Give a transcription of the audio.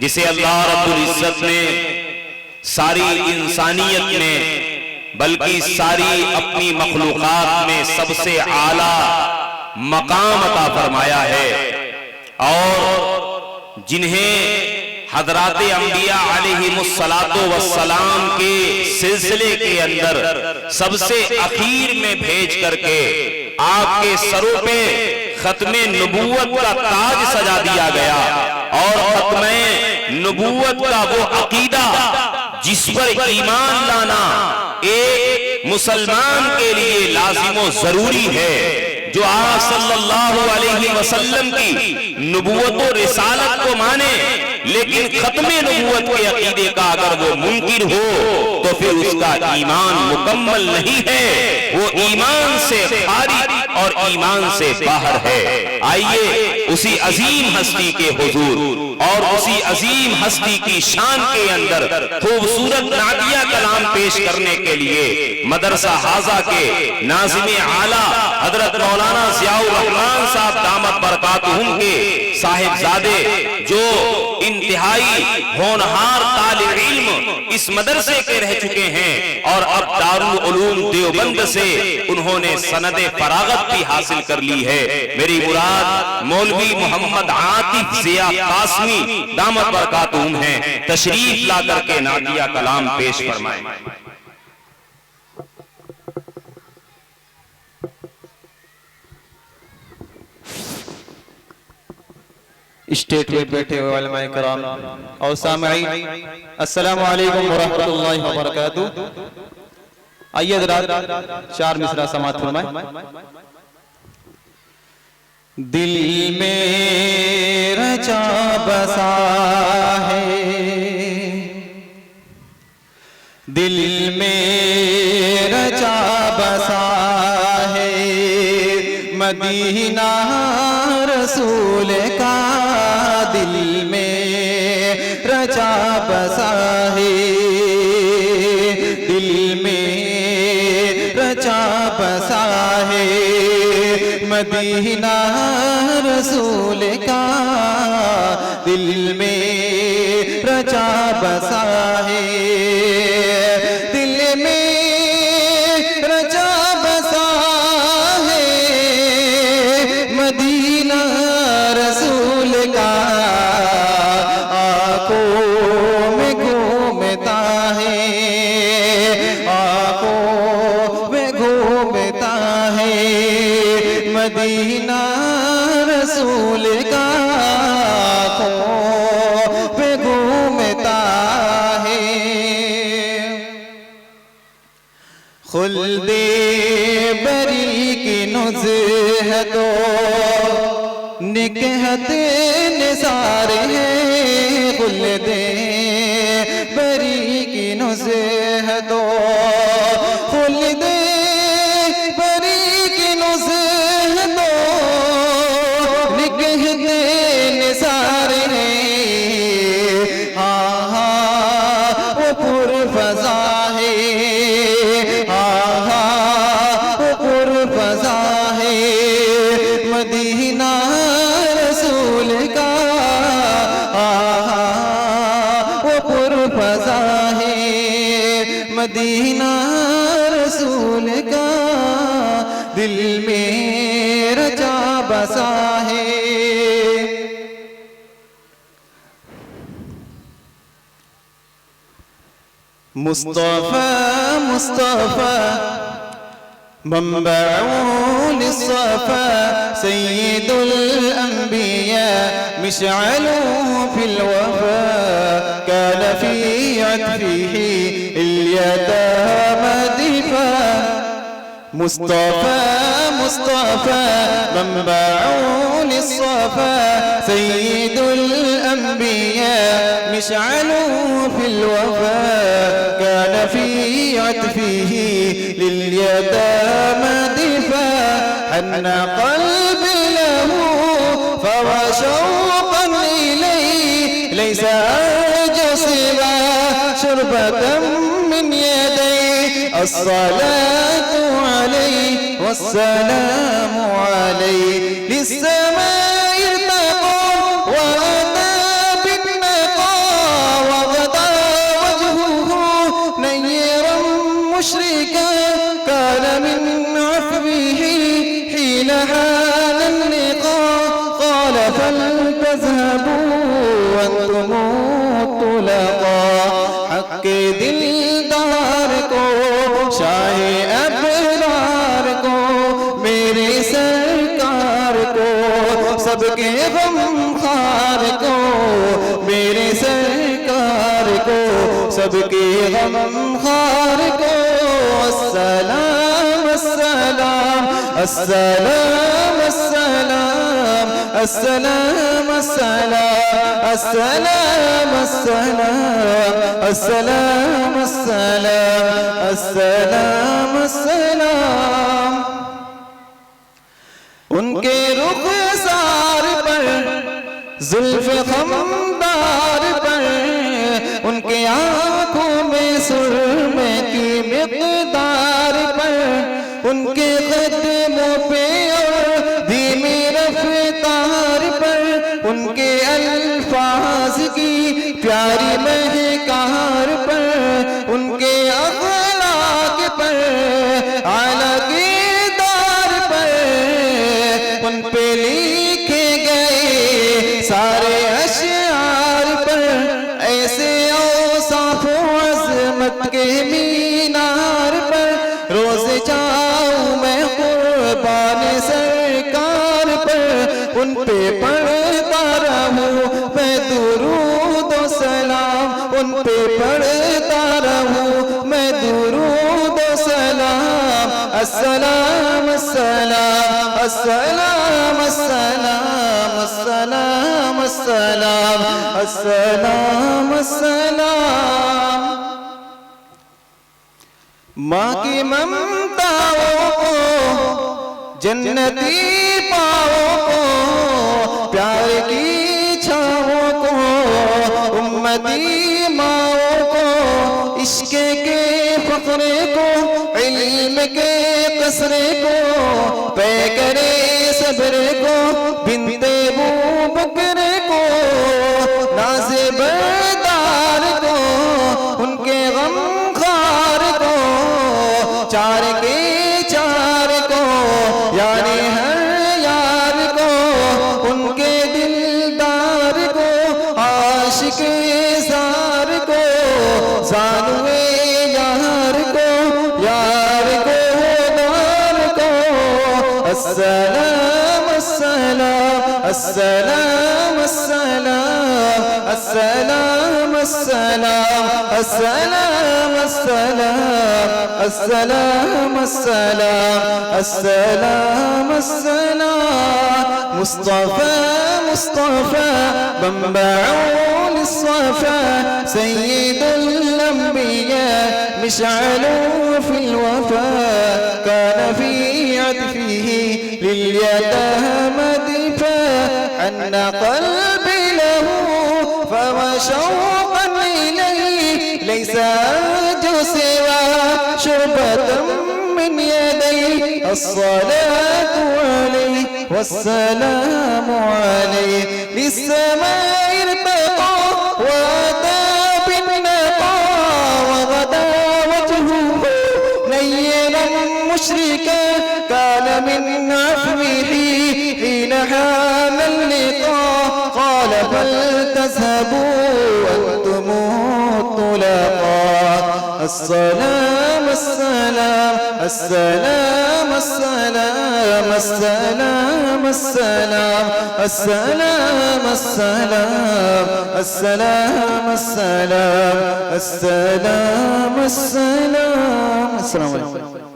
جسے اللہ رب العزت نے ساری انسانیت میں بلکہ ساری اپنی مخلوقات میں سب سے اعلیٰ مقام عطا فرمایا ہے، اور جنہیں حضرات انبیاء علیہم السلام کے سلسلے کے اندر سب سے اخیر میں بھیج کر کے آپ کے سروں پہ ختم نبوت کا تاج سجا دیا گیا، اور ختم نبوت کا وہ عقیدہ جس پر ایمان لانا ایک مسلمان کے لیے لازم و ضروری ہے، جو آپ صلی اللہ علیہ وسلم کی نبوت و رسالت کو مانے لیکن ختم نبوت کے عقیدے کا اگر وہ منکر ہو تو پھر اس کا ایمان مکمل نہیں ہے، وہ ایمان سے خارج اور ایمان سے باہر ہے۔ آئیے اسی عظیم ہستی کے حضور اور اسی عظیم ہستی کی شان کے اندر خوبصورت نعتیہ کلام پیش کرنے کے لیے مدرسہ حاضہ کے ناظم اعلیٰ حضرت مولانا ضیاء الرحمن صاحب دامت برکاتہم کے صاحبزادے، جو انتہائی ہونہار طالب علم اس مدرسے کے رہ چکے ہیں اور اب دارالعلوم دیوبند سے انہوں نے سند فراغت بھی حاصل کر لی ہے، میری مراد مولوی محمد عاطف ضیاء قاسمی دامت برکاتہم ہیں، تشریف لا کر کے نعتیہ کلام پیش فرمائیں۔ اسٹیٹ پہ بیٹھے ہوئے علماء کرام اور سامعین، السلام علیکم ورحمۃ اللہ وبرکاتہ۔ آئیے حضرات چار مصرع سماعت فرمائیں۔ دل میں رچا بسا ہے، دل میں رچا بسا ہے مدینہ رسول کا، دل میں رچا بسا ہے، دل میں رچا بسا ہے مدینہ رسول کا، دل میں رچا بسا ہے، دل میں رچا بسا ہے مدینہ رسول کا، آنکھوں میں گھومتا ہے، آنکھوں میں گھومتا ہے مدینہ رسول کا، آنکھوں پہ گھومتا ہے، خلد بری کی نزہت و نکہت نثار ہے، خلد بری کی نزہت و خلد بری کی نزہت و نکہت نثار ہے، ہاں ہاں وہ پر فضا ہے، ہاں ہاں وہ پر فضا ہے مدینہ رسول کا، ہاں ہاں وہ پر فضا ہے مدینہ رسول کا، دل میں رچا بسا ہے۔ مصطفیٰ مصطفیٰ منبع للصفا سید الانبیاء مشعل فی الوفا كان في عطفه اليتامى دفاع، مصطفى مصطفى منبع للصفا سيد الأنبياء مشعل في الوفا كان في عطفه لليتامى دفاع، حن قلبي له فهو شوقا إليه ليس أرجو سوى شربة من يديه، الصلاة عليه والسلام عليه للسماء ارتقى وأتى بالنقى والتموت لقا حق کے دلدار کو شاہ ابرار کو میرے سرکار کو سب کے غم خار کو میرے سرکار کو سب کے غم خار کو السلام السلام السلام السلام السلام السلام السلام السلام السلام السلام السلام ان کے رخسار پر زلف خمدار پر ان کے آنکھوں میں سرمے کی مقدار پر ان کے قدموں پہ اور دھیمی رفتار پر ان کے الفاظ کی پیاری مہکار پر ان کے اخلاق پر اعلیٰ کردار پر ان پہ لکھے گئے سارے اشعار پر ایسے اوصاف و عظمت کے مینار پر روز جاؤں میں قربان سرکار پر ان پہ پڑھتا رہوں میں درود و سلام ان پہ پڑھتا رہوں میں درود و سلام السلام السلام السلام السلام السلام السلام السلام السلام ماں کی ممتاؤں کو جنتی پاؤں کو پیار کی چھاؤں کو امتی ماؤں کو عشق کے فخرے کو علم کے قصرے کو پیکرے صبرے کو بنت ابو بکرے کو ناز بردار کو ان کے غم خار کو چار کے چار کو یعنی ہر یار کو ان کے دلدار کو عاشق زار کو زانوے یار کو یار کو دار کو السلام السلام السلام السلام السلام السلام السلام السلام السلام السلام السلام السلام مصطفى مصطفى منبع للصفا سيد الأنبياء مشعل في الوفاء كان في عطفه لليتامى دفاعا قلبي له فما شوقا إليه ليس أرجو سوى شربة من يديه الصلاة عليه والسلام عليه للسماء ارتقى وأتى بالنقى وغدا وجهه نيلا مشركا كان من عفوه حين حان اللقاء قال بل تذهبوا وأنتم الطلقاء السلام السلام السلام السلام السلام السلام السلام السلام السلام السلام السلام السلام السلام عليكم.